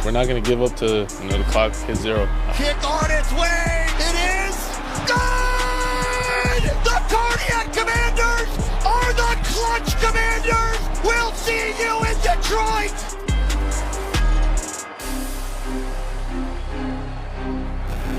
we're not going to give up to the clock hit zero. Kick on its way. It is good. The Cardiac Commanders are the Clutch Commanders. We'll see you in Detroit.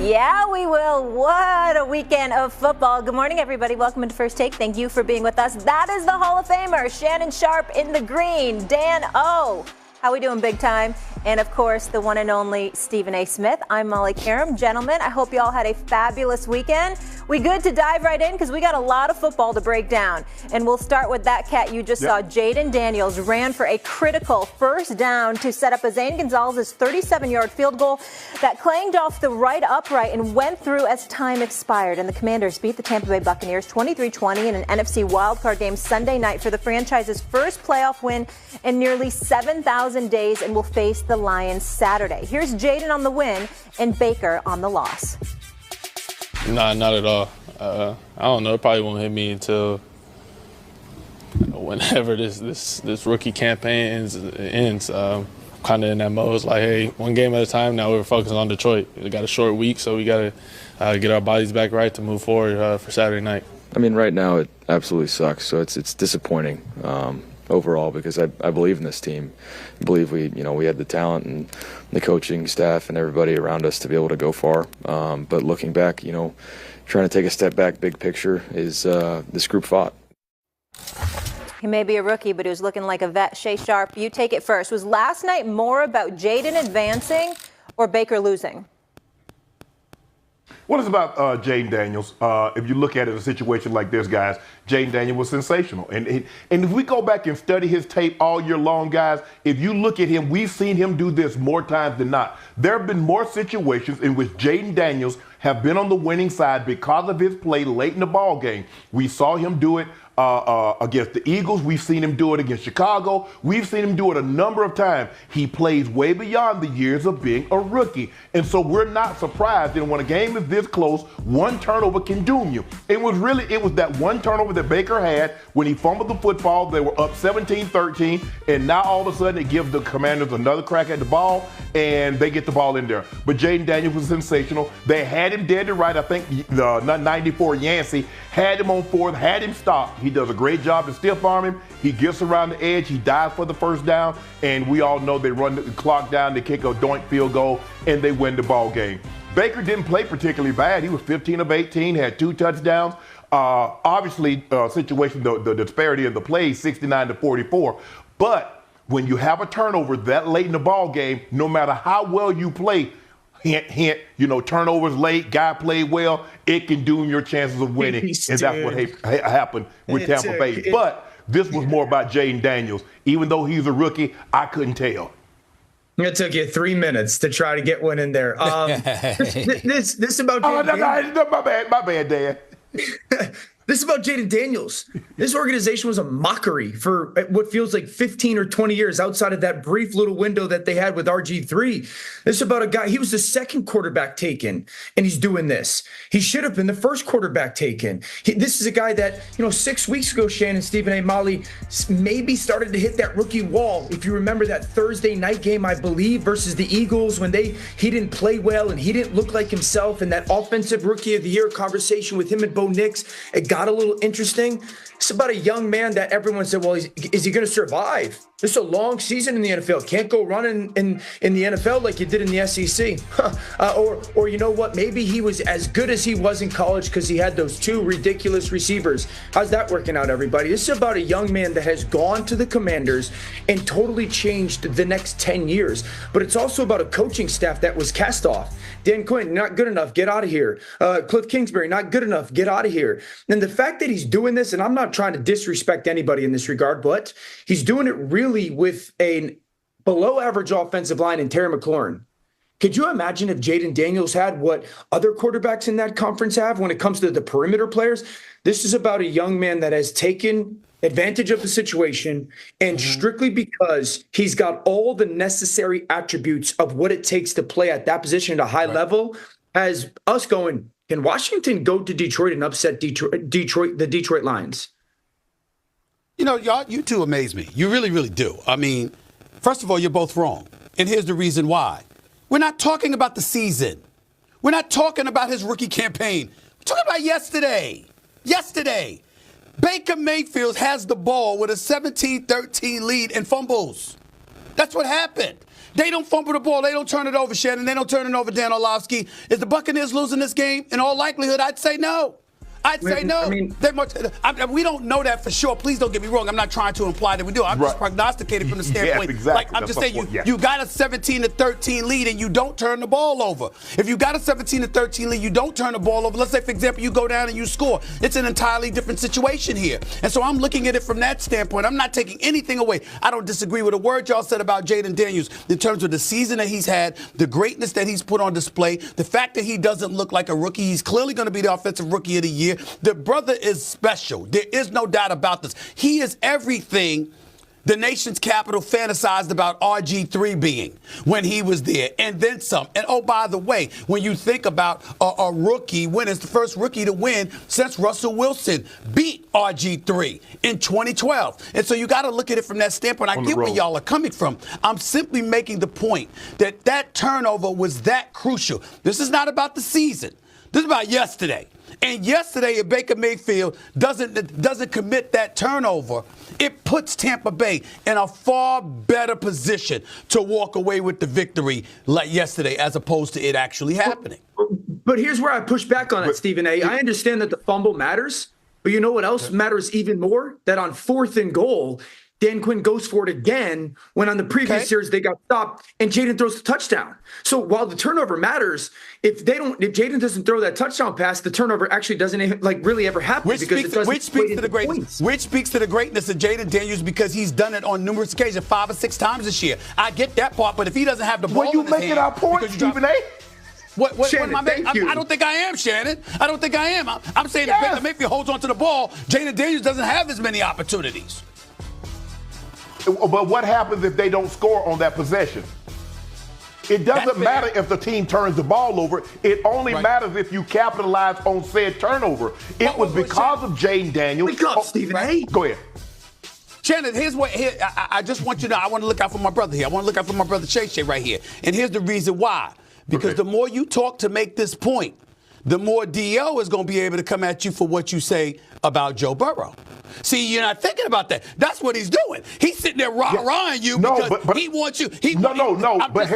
Yeah, we will. What a weekend of football. Good morning, everybody. Welcome to First Take. Thank you for being with us. That is the Hall of Famer, Shannon Sharpe in the green. Dan O. How we doing, big time? And, of course, the one and only Stephen A. Smith. I'm Molly Karam. Gentlemen, I hope you all had a fabulous weekend. We good to dive right in because we got a lot of football to break down. And we'll start with that cat you just saw. Jayden Daniels ran for a critical first down to set up a Zane Gonzalez's 37-yard field goal that clanged off the right upright and went through as time expired. And the Commanders beat the Tampa Bay Buccaneers 23-20 in an NFC wildcard game Sunday night for the franchise's first playoff win in nearly 7,000 days and will face the Lions Saturday. Here's Jayden on the win and Baker on the loss. Nah, not at all. I don't know. It probably won't hit me until whenever this rookie campaign ends. Kind of in that mode. It's like, hey, one game at a time. Now we're focusing on Detroit. We got a short week, so we got to get our bodies back right to move forward for Saturday night. I mean, right now it absolutely sucks. So it's disappointing overall because I believe in this team. I believe we had the talent and the coaching staff and everybody around us to be able to go far. But looking back, trying to take a step back, big picture is this group fought. He may be a rookie, but he was looking like a vet. Shay Sharpe, you take it first. Was last night more about Jayden advancing or Baker losing? What is about Jayden Daniels? If you look at it, a situation like this, guys, Jayden Daniels was sensational. And if we go back and study his tape all year long, guys, if you look at him, we've seen him do this more times than not. There have been more situations in which Jayden Daniels have been on the winning side because of his play late in the ball game. We saw him do it against the Eagles. We've seen him do it against Chicago. We've seen him do it a number of times. He plays way beyond the years of being a rookie. And so we're not surprised that when a game is this close, one turnover can doom you. It was that one turnover that Baker had when he fumbled the football. They were up 17-13, and now all of a sudden it gives the Commanders another crack at the ball, and they get the ball in there. But Jayden Daniels was sensational. They had him dead to right. I think the 94 Yancey had him on fourth, had him stopped. He does a great job to stiff arm him. He gets around the edge. He dives for the first down. And we all know they run the clock down. They kick a doink field goal, and they win the ball game. Baker didn't play particularly bad. He was 15 of 18, had 2 touchdowns. Obviously, situation, the disparity of the plays, 69-44. But when you have a turnover that late in the ball game, no matter how well you play, hint, hint, turnovers late, guy played well, it can doom your chances of winning. And that's what happened with Tampa Bay. But this was more about Jayden Daniels. Even though he's a rookie, I couldn't tell. It took you 3 minutes to try to get one in there. This about Jayden no, my bad, Dad. This is about Jayden Daniels. This organization was a mockery for what feels like 15 or 20 years outside of that brief little window that they had with RG3. This is about a guy, he was the second quarterback taken, and he's doing this. He should have been the first quarterback taken. This is a guy that, 6 weeks ago, Shannon, Stephen A. Molly, maybe started to hit that rookie wall. If you remember that Thursday night game, I believe, versus the Eagles, when he didn't play well and he didn't look like himself, and that offensive rookie of the year conversation with him and Bo Nix, it got a little interesting. It's about a young man that everyone said, well, is he going to survive? This is a long season in the NFL. Can't go running in the NFL like you did in the SEC. Or you know what? Maybe he was as good as he was in college because he had those 2 ridiculous receivers. How's that working out, everybody? This is about a young man that has gone to the Commanders and totally changed the next 10 years. But it's also about a coaching staff that was cast off. Dan Quinn, not good enough, get out of here. Cliff Kingsbury, not good enough, get out of here. And the fact that he's doing this, and I'm not trying to disrespect anybody in this regard, but he's doing it really with a below average offensive line in Terry McLaurin. Could you imagine if Jayden Daniels had what other quarterbacks in that conference have when it comes to the perimeter players? This is about a young man that has taken advantage of the situation, and strictly because he's got all the necessary attributes of what it takes to play at that position at a high level, as us going, can Washington go to Detroit and upset the Detroit Lions? Y'all, you two amaze me. You really, really do. I mean, first of all, you're both wrong. And here's the reason why. We're not talking about the season. We're not talking about his rookie campaign. We're talking about yesterday. Yesterday. Baker Mayfield has the ball with a 17-13 lead and fumbles. That's what happened. They don't fumble the ball. They don't turn it over, Shannon. They don't turn it over, Dan Orlovsky. Is the Buccaneers losing this game? In all likelihood, I'd say no. I'd say no. We don't know that for sure. Please don't get me wrong. I'm not trying to imply that we do. I'm just prognosticating from the standpoint. Yes, exactly. Like I'm just saying, you got a 17-13 lead and you don't turn the ball over. If you got a 17-13 lead, you don't turn the ball over. Let's say, for example, you go down and you score. It's an entirely different situation here. And so I'm looking at it from that standpoint. I'm not taking anything away. I don't disagree with a word y'all said about Jayden Daniels in terms of the season that he's had, the greatness that he's put on display, the fact that he doesn't look like a rookie. He's clearly going to be the offensive rookie of the year. The brother is special. There is no doubt about this. He is everything the nation's capital fantasized about RG3 being when he was there, and then some. And oh, by the way, when you think about a rookie win, it's the first rookie to win since Russell Wilson beat RG3 in 2012. And so you got to look at it from that standpoint. I get where y'all are coming from. I'm simply making the point that that turnover was that crucial. This is not about the season. This is about yesterday. And yesterday, if Baker Mayfield doesn't commit that turnover, it puts Tampa Bay in a far better position to walk away with the victory like yesterday, as opposed to it actually happening. But here's where I push back on it, Stephen A. I understand that the fumble matters, but you know what else matters even more? That on 4th and goal, Dan Quinn goes for it again when on the previous series they got stopped and Jayden throws the touchdown. So while the turnover matters, if Jayden doesn't throw that touchdown pass, the turnover actually doesn't really ever happen. Which speaks to the greatness of Jayden Daniels, because he's done it on numerous occasions, 5 or 6 times this year. I get that part, but if he doesn't have the ball, you making our point, Stephen A. Shannon, I don't think I am, Shannon. I don't think I am. I'm saying if Baker Mayfield holds onto the ball, Jayden Daniels doesn't have as many opportunities. But what happens if they don't score on that possession? It doesn't matter if the team turns the ball over. It only matters if you capitalize on said turnover. It was because of Jayden Daniels. Wake up, Stephen A. Go ahead. Shannon, here's what I just want you to know. I want to look out for my brother here. I want to look out for my brother Shay right here. And here's the reason why. Because the more you talk to make this point, the more D.O. is going to be able to come at you for what you say about Joe Burrow. See, you're not thinking about that. That's what he's doing. He's sitting there rah-rahing you because he wants you. But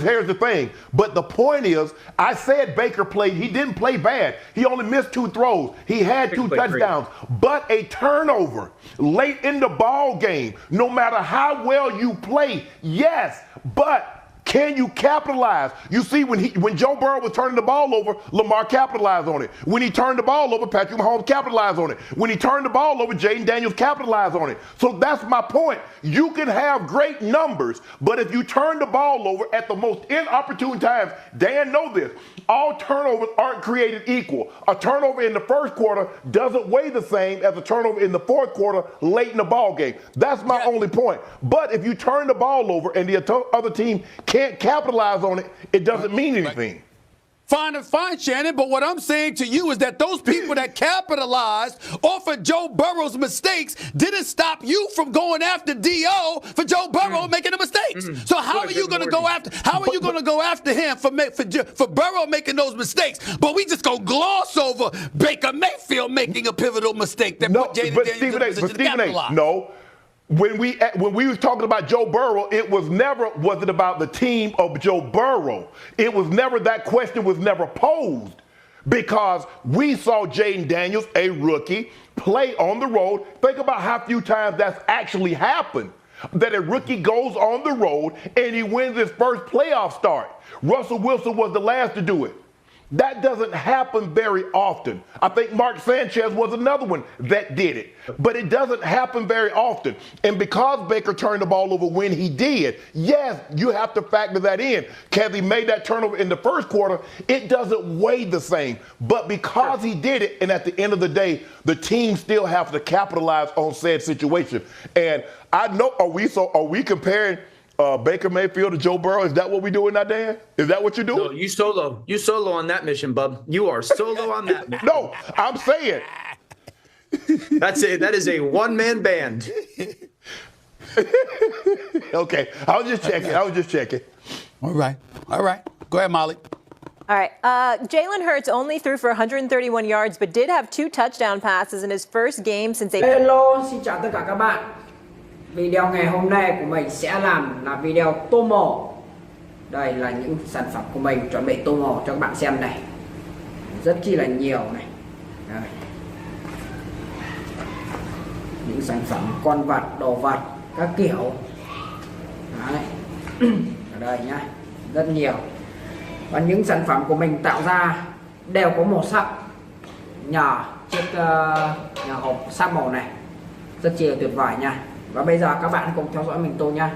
here's the thing. But the point is, I said Baker played. He didn't play bad. He only missed 2 throws. He had 2 touchdowns. But a turnover late in the ball game, no matter how well you play, yes, but can you capitalize? You see, when Joe Burrow was turning the ball over, Lamar capitalized on it. When he turned the ball over, Patrick Mahomes capitalized on it. When he turned the ball over, Jayden Daniels capitalized on it. So that's my point. You can have great numbers, but if you turn the ball over at the most inopportune times, Dan knows this, all turnovers aren't created equal. A turnover in the first quarter doesn't weigh the same as a turnover in the fourth quarter late in the ball game. That's my only point. But if you turn the ball over and the other team can't capitalize on it, it doesn't mean anything. Fine, Shannon, but what I'm saying to you is that those people that capitalized off of Joe Burrow's mistakes didn't stop you from going after D.O. for Joe Burrow making the mistakes. So how are you going to go after him for Burrow making those mistakes? But we just go gloss over Baker Mayfield making a pivotal mistake that put Jayden Daniels in a position to capitalize. No. When we was talking about Joe Burrow, it was about the team of Joe Burrow. It was never, that question was never posed, because we saw Jayden Daniels, a rookie, play on the road. Think about how few times that's actually happened, that a rookie goes on the road and he wins his first playoff start. Russell Wilson was the last to do it. That doesn't happen very often. I think Mark Sanchez was another one that did it. But it doesn't happen very often. And because Baker turned the ball over when he did, yes, you have to factor that in. Because he made that turnover in the first quarter, it doesn't weigh the same. But because he did it, and at the end of the day, the team still have to capitalize on said situation. And I know, are we comparing Baker Mayfield to Joe Burrow? Is that what we're doing now, Dan? Is that what you're doing? No, you solo. You solo on that mission, bub. You are solo on that mission. No, I'm saying. That is a one-man band. Okay. I was just checking. All right. Go ahead, Molly. All right. Jalen Hurts only threw for 131 yards, but did have 2 touchdown passes in his first game since Hello, xin chào tất cả các bạn. Video ngày hôm nay của mình sẽ làm là video tô màu. Đây là những sản phẩm của mình chuẩn bị tô màu cho các bạn xem này. Rất chi là nhiều này. Đây. Những sản phẩm con vật, đồ vật, các kiểu. Đấy. Ở đây nhá. Rất nhiều. Và những sản phẩm của mình tạo ra đều có màu sắc nhờ chiếc nhà hộp sắc màu này, rất chi là tuyệt vời nha. Và bây giờ các bạn cùng theo dõi mình tô nha.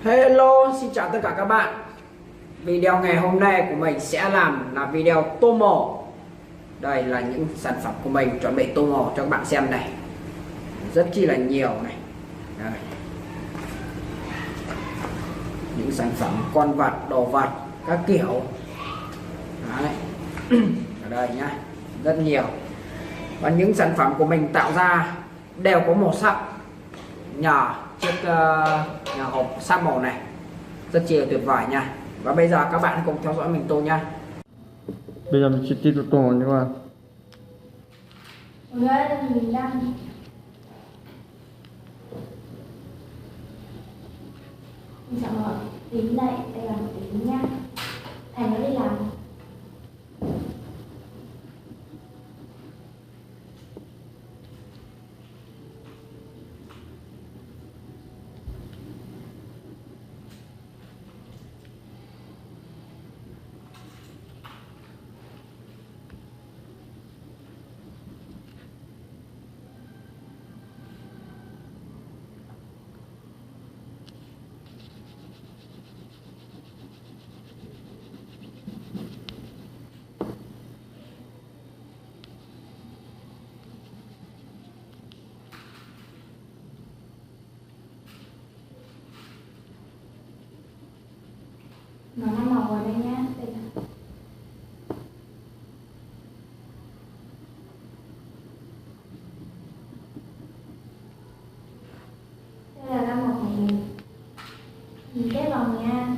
Hello, xin chào tất cả các bạn. Video ngày hôm nay của mình sẽ làm là video tô màu. Đây là những sản phẩm của mình chuẩn bị tô màu cho các bạn xem này. rất chi là nhiều này. Đây. Những sản phẩm con vật, đồ vật các kiểu. Đấy. Ở đây nhá, rất nhiều. Và những sản phẩm của mình tạo ra đều có màu sắc nhờ chiếc nhà hộp sáp màu này, rất chi là tuyệt vời nha. Và bây giờ các bạn cùng theo dõi mình tô nha. Bây giờ mình sẽ tiếp tục tô các bạn. Mình đang mình chọn một tím đây, đây là một tím nha. Thành nó đi làm. Nó 5 màu vào đây nhé. Đây là. Đây là 5 màu của mình kết vòng nha.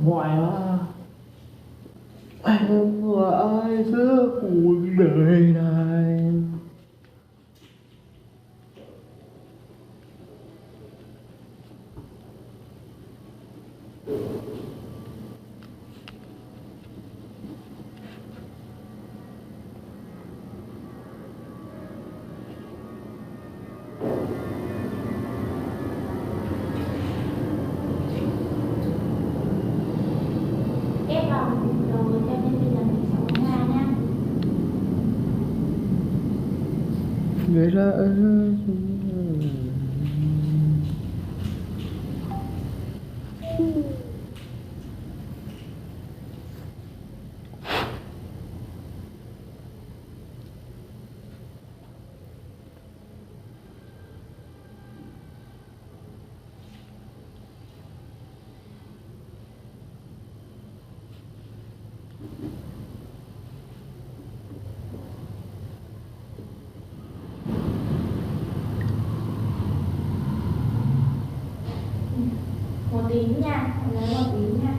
Mỏi quá. Em là ai giữa cuộc đời này? Kết vòng rồi cho nên bây giờ mình sẽ uống ra nha. Người là Một tím nha, lấy một tím nha.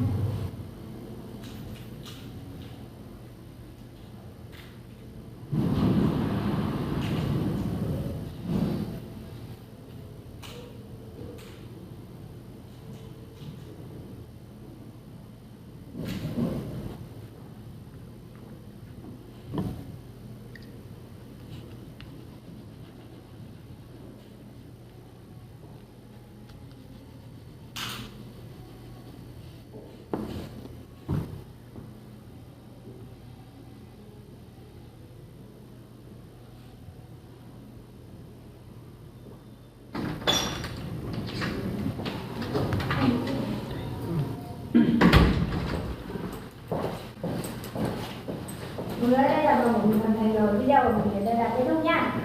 Đây là vòng của mình hoàn thành rồi, video của mình đến đây là kết thúc nha.